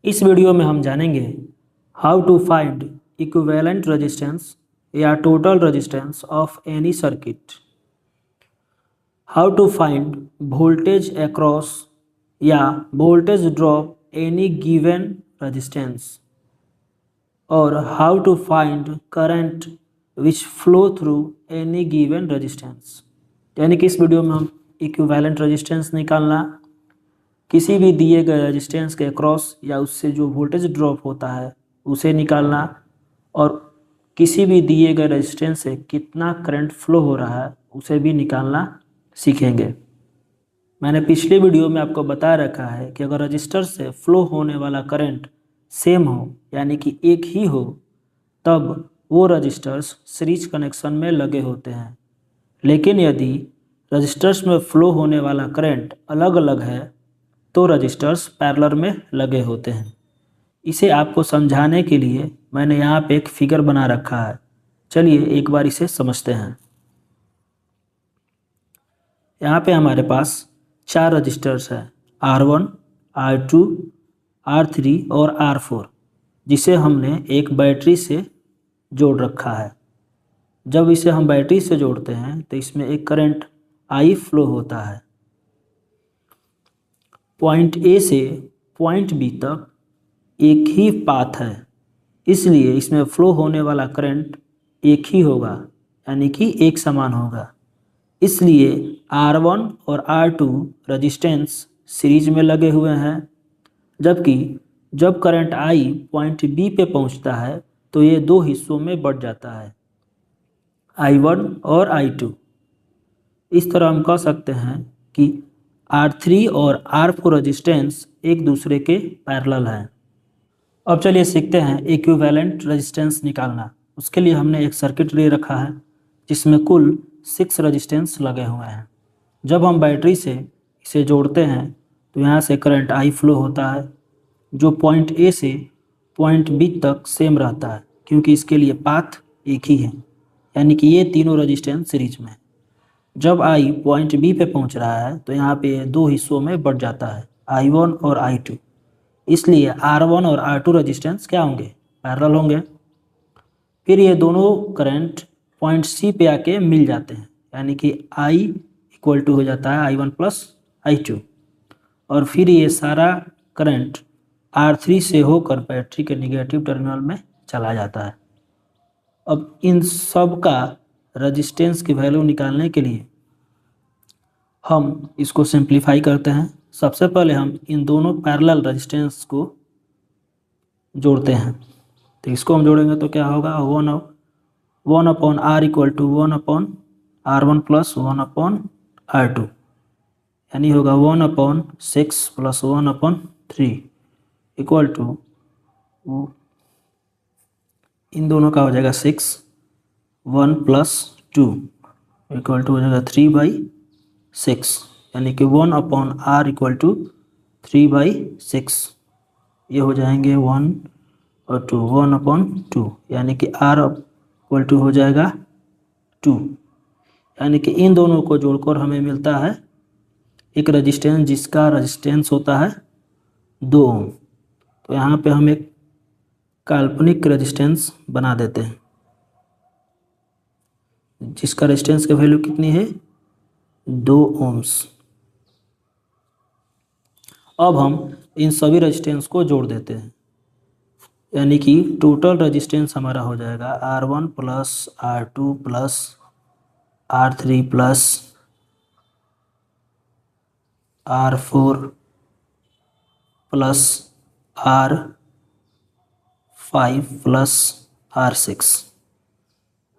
इस वीडियो में हम जानेंगे how to find equivalent resistance या total resistance of any circuit, how to find voltage across या voltage drop any given resistance और how to find current which flow through any given resistance. यानी कि इस video में हम equivalent resistance निकालना, किसी भी दिए गए रेजिस्टेंस के अक्रॉस या उससे जो वोल्टेज ड्रॉप होता है उसे निकालना और किसी भी दिए गए रेजिस्टेंस से कितना करंट फ्लो हो रहा है उसे भी निकालना सीखेंगे। मैंने पिछले वीडियो में आपको बता रखा है कि अगर रजिस्टर से फ्लो होने वाला करंट सेम हो यानी कि एक ही हो तब वो रजिस्टर्स सीरीज कनेक्शन में लगे होते हैं, लेकिन यदि रजिस्टर्स में फ्लो होने वाला करंट अलग अलग है तो रजिस्टर्स पैरेलल में लगे होते हैं। इसे आपको समझाने के लिए मैंने यहाँ पे एक फिगर बना रखा है। चलिए एक बार इसे समझते हैं। यहाँ पे हमारे पास 4 रजिस्टर्स हैं, R1, R2, R3 और R4, जिसे हमने एक बैटरी से जोड़ रखा है। जब इसे हम बैटरी से जोड़ते हैं तो इसमें एक करंट I फ्लो होता है। पॉइंट ए से पॉइंट बी तक एक ही पाथ है, इसलिए इसमें फ्लो होने वाला करंट एक ही होगा यानी कि एक समान होगा। इसलिए R1 और R2 रेजिस्टेंस सीरीज में लगे हुए हैं, जबकि जब करंट I पॉइंट बी पे पहुंचता है तो ये दो हिस्सों में बढ़ जाता है, I1 और I2। इस तरह हम कह सकते हैं कि R3 और R4 रेजिस्टेंस एक दूसरे के पैरेलल हैं। अब चलिए सीखते हैं इक्विवेलेंट रेजिस्टेंस निकालना। उसके लिए हमने एक सर्किट ले रखा है जिसमें कुल 6 रेजिस्टेंस लगे हुए हैं। जब हम बैटरी से इसे जोड़ते हैं तो यहाँ से करंट I फ्लो होता है जो पॉइंट ए से पॉइंट बी तक सेम रहता है, क्योंकि इसके लिए पाथ एक ही है, यानी कि ये तीनों रेजिस्टेंस सीरीज में है। जब I पॉइंट बी पे पहुँच रहा है तो यहाँ पे दो हिस्सों में बढ़ जाता है, I1 और I2। इसलिए R1 और R2 रेजिस्टेंस क्या होंगे, पैरेलल होंगे। फिर ये दोनों करंट पॉइंट सी पे आके मिल जाते हैं, यानी कि I इक्वल टू हो जाता है I1 प्लस I2, और फिर ये सारा करंट R3 से होकर बैटरी के निगेटिव टर्मिनल में चला जाता है। अब इन सब का रेजिस्टेंस की वैल्यू निकालने के लिए हम इसको सिंप्लीफाई करते हैं। सबसे पहले हम इन दोनों पैरेलल रेजिस्टेंस को जोड़ते हैं, तो इसको हम जोड़ेंगे तो क्या होगा, 1 upon R equal to 1 upon R1 plus 1 upon R2, यानी होगा 1 upon 6 plus 1 upon 3 equal to, इन दोनों का हो जाएगा 6, 1 प्लस 2 इक्वल टू हो जाएगा 3/6, यानी कि 1 अपॉन R इक्वल टू 3/6। ये हो जाएंगे 1 और 2, 1 अपॉन 2, यानी कि R इक्वल टू हो जाएगा 2, यानी कि इन दोनों को जोड़कर हमें मिलता है एक रेजिस्टेंस जिसका रेजिस्टेंस होता है 2 ओम। तो यहाँ पे हम एक काल्पनिक रेजिस्टेंस बना देते हैं जिसका रेजिस्टेंस की वैल्यू कितनी है, 2 ओम्स। अब हम इन सभी रेजिस्टेंस को जोड़ देते हैं, यानी कि टोटल रेजिस्टेंस हमारा हो जाएगा R1 plus R2 plus R3 plus R4 plus R5 plus R6,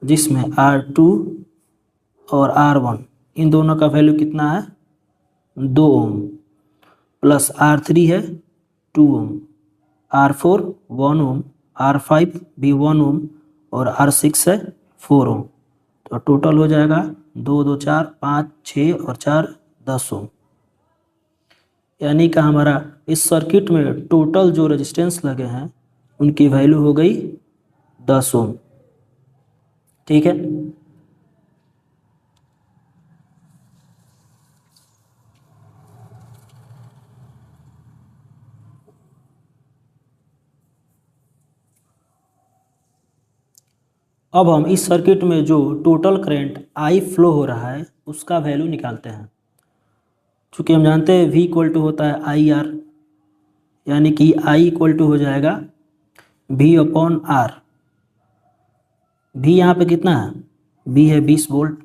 जिसमें R2 और R1 इन दोनों का वैल्यू कितना है, 2 ओम, प्लस R3 है 2 ओम, R4 1 ओम, R5 भी 1 ओम और R6 है 4 ओम। तो टोटल हो जाएगा 2 2 4 5 6 और 4 10 ओम, यानी कि हमारा इस सर्किट में टोटल जो रेजिस्टेंस लगे हैं उनकी वैल्यू हो गई 10 ओम। ठीक है, अब हम इस सर्किट में जो टोटल करंट आई फ्लो हो रहा है उसका वैल्यू निकालते हैं। चूँकि हम जानते हैं V इक्वल टू होता है आई आर, यानी कि I इक्वल टू हो जाएगा V अपॉन आर। V यहाँ पे कितना है? V है 20 वोल्ट,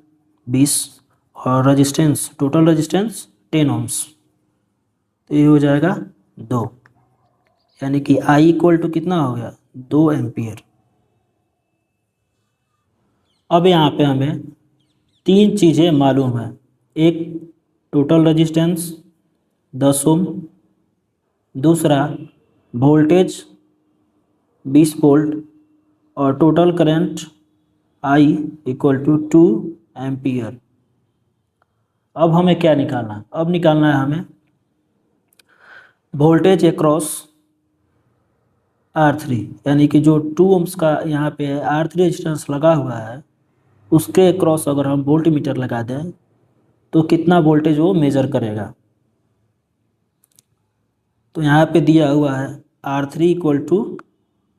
20, और रेजिस्टेंस, टोटल रेजिस्टेंस 10 ओम्स, तो ये हो जाएगा 2, यानी कि I इक्वल टू कितना हो गया? 2 एम्पियर। अब यहाँ पे हमें 3 चीज़ें मालूम है। एक, टोटल रेजिस्टेंस 10 ओम, दूसरा वोल्टेज 20 वोल्ट, और total current I equal to 2 ampere. अब हमें क्या निकालना है? अब निकालना है हमें वोल्टेज अक्रॉस R3, यानी कि जो 2 ओम्स का यहाँ पे R3 रेजिस्टेंस लगा हुआ है उसके अक्रॉस अगर हम वोल्ट मीटर लगा दें तो कितना वोल्टेज वो मेज़र करेगा। तो यहाँ पे दिया हुआ है R3 equal to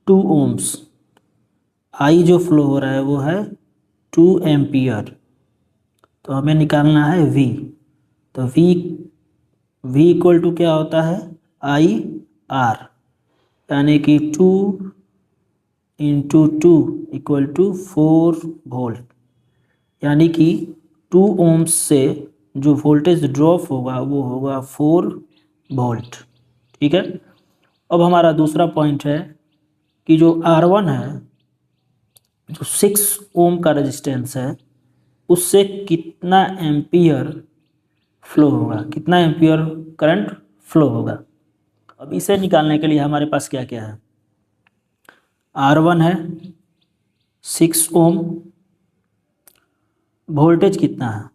2 ohms, I जो फ्लो हो रहा है वो है 2 एम्पियर, तो हमें निकालना है V। तो V इक्वल टू क्या होता है? आई आर, यानी कि 2 इंटू 2 इक्वल टू 4 वोल्ट, यानी कि 2 ओम्स से जो वोल्टेज ड्रॉप होगा वो होगा 4 वोल्ट। ठीक है। अब हमारा दूसरा पॉइंट है कि जो R1 है, जो 6 ओम का रेजिस्टेंस है, उससे कितना एम्पियर फ्लो होगा, कितना एम्पियर करंट फ्लो होगा। अब इसे निकालने के लिए हमारे पास क्या क्या है? R1 है 6 ओम, वोल्टेज कितना है?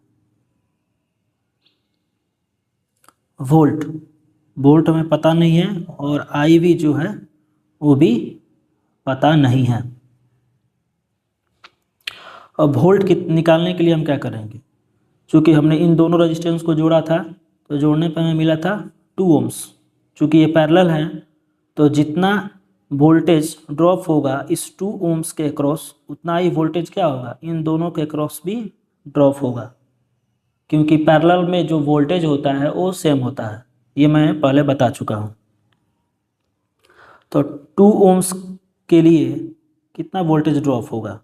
वोल्ट हमें पता नहीं है, और आई भी जो है वो भी पता नहीं है। अब वोल्ट निकालने के लिए हम क्या करेंगे? चूँकि हमने इन दोनों रेजिस्टेंस को जोड़ा था तो जोड़ने पर हमें मिला था 2 ओम्स। चूँकि ये पैरेलल हैं तो जितना वोल्टेज ड्रॉप होगा इस 2 ओम्स के अक्रॉस उतना ही वोल्टेज क्या होगा? इन दोनों के अक्रॉस भी ड्रॉप होगा, क्योंकि पैरेलल में जो वोल्टेज होता है वो सेम होता है, ये मैं पहले बता चुका हूँ। तो 2 ओम्स के लिए कितना वोल्टेज ड्रॉप होगा,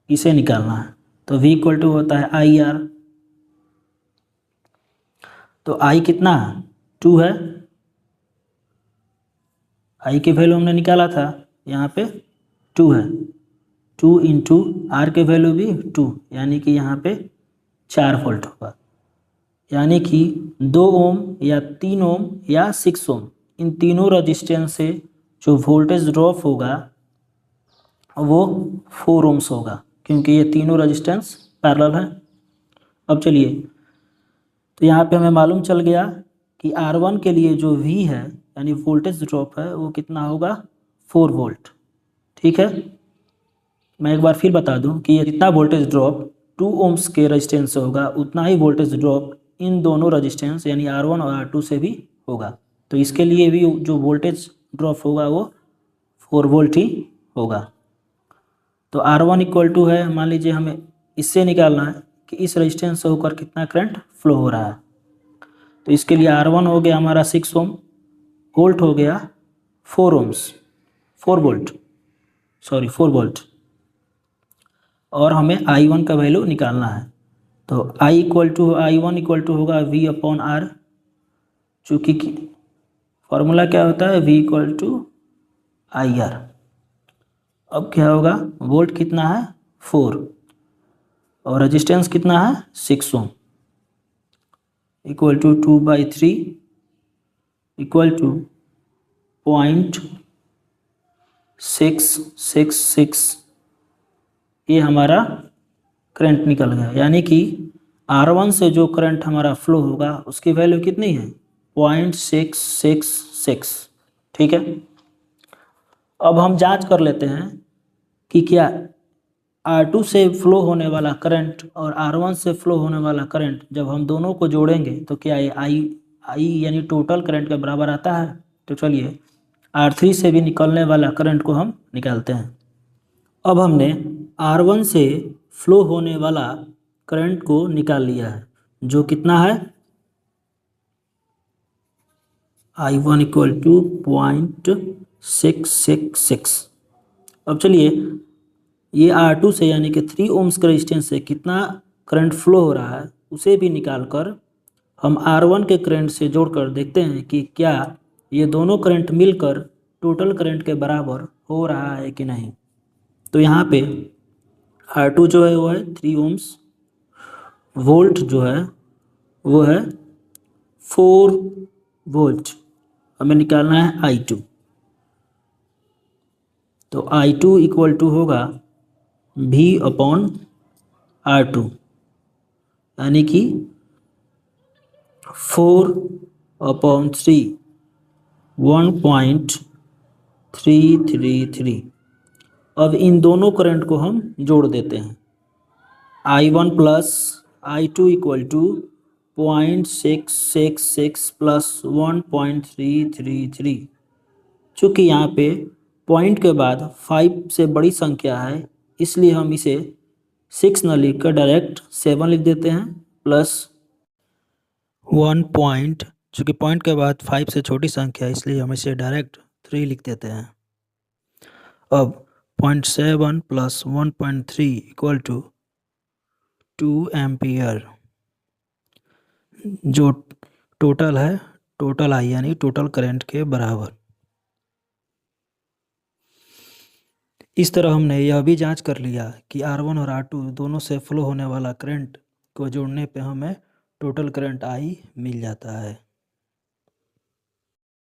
इसे निकालना है। तो V इक्वल टू होता है आई आर। तो I कितना है? 2 है, I की वैल्यू हमने निकाला था, यहाँ पे 2 है, 2 इंटू आर के वैल्यू भी 2, यानी कि यहाँ पे 4 वोल्ट होगा। यानी कि 2 ओम या 3 ओम या 6 ओम, इन तीनों रजिस्टेंस से जो वोल्टेज ड्रॉप होगा वो 4 ओम्स होगा, क्योंकि ये तीनों रजिस्टेंस पैरेलल हैं। अब चलिए, तो यहाँ पे हमें मालूम चल गया कि R1 के लिए जो V है यानी वोल्टेज ड्रॉप है वो कितना होगा? 4 वोल्ट। ठीक है, मैं एक बार फिर बता दूं कि ये जितना वोल्टेज ड्रॉप 2 ओम्स के रेजिस्टेंस से होगा उतना ही वोल्टेज ड्रॉप इन दोनों रेजिस्टेंस यानी R1 और R2 से भी होगा। तो इसके लिए भी जो वोल्टेज ड्रॉप होगा वो 4 वोल्ट ही होगा। तो R1 इक्वल टू है, मान लीजिए हमें इससे निकालना है कि इस रेजिस्टेंस से होकर कितना करंट फ्लो हो रहा है। तो इसके लिए R1 हो गया हमारा 6 ओम, वोल्ट हो गया 4 ओम्स, 4 वोल्ट, और हमें I1 का वैल्यू निकालना है। तो I1 इक्वल टू होगा V अपॉन आर, चूँकि फॉर्मूला क्या होता है? V equal to I R. अब क्या होगा? वोल्ट कितना है? 4, और रेजिस्टेंस कितना है? 6 ओम, इक्वल टू 2/3 इक्वल टू 0.666। ये हमारा करंट निकल गया, यानी कि R1 से जो करंट हमारा फ्लो होगा उसकी वैल्यू कितनी है? 0.666। ठीक है, अब हम जांच कर लेते हैं कि क्या R2 से फ्लो होने वाला करंट और R1 से फ्लो होने वाला करंट जब हम दोनों को जोड़ेंगे तो क्या ये I यानी टोटल करंट के बराबर आता है। तो चलिए R3 से भी निकलने वाला करंट को हम निकालते हैं। अब हमने R1 से फ्लो होने वाला करंट को निकाल लिया है, जो कितना है I1 इक्वल टू 0.666। अब चलिए ये R2 से यानी कि 3 ओम्स के रेजिस्टेंस से कितना करंट फ्लो हो रहा है उसे भी निकाल कर हम R1 के करंट से जोड़कर देखते हैं कि क्या ये दोनों करंट मिलकर टोटल करंट के बराबर हो रहा है कि नहीं। तो यहाँ पे R2 जो है वो है 3 ओम्स, वोल्ट जो है वो है 4 वोल्ट, हमें निकालना है I2। तो I2 इक्वल टू होगा V/R2 यानी कि 4/3 1.333। अब इन दोनों करंट को हम जोड़ देते हैं। I1 plus I2 equal to 0.666 plus 1.333। चूँकि यहाँ पे पॉइंट के बाद 5 से बड़ी संख्या है इसलिए हम इसे 6 न लिख कर डायरेक्ट 7 लिख देते हैं, प्लस 1 पॉइंट, चूँकि पॉइंट के बाद 5 से छोटी संख्या है इसलिए हम इसे डायरेक्ट 3 लिख देते हैं। अब 0.7 प्लस 1.3 इक्वल टू 2 एम्पियर, जो टोटल है टोटल आई यानी टोटल करंट के बराबर। इस तरह हमने यह भी जांच कर लिया कि R1 और R2 दोनों से फ्लो होने वाला करंट को जोड़ने पे हमें टोटल करंट I मिल जाता है।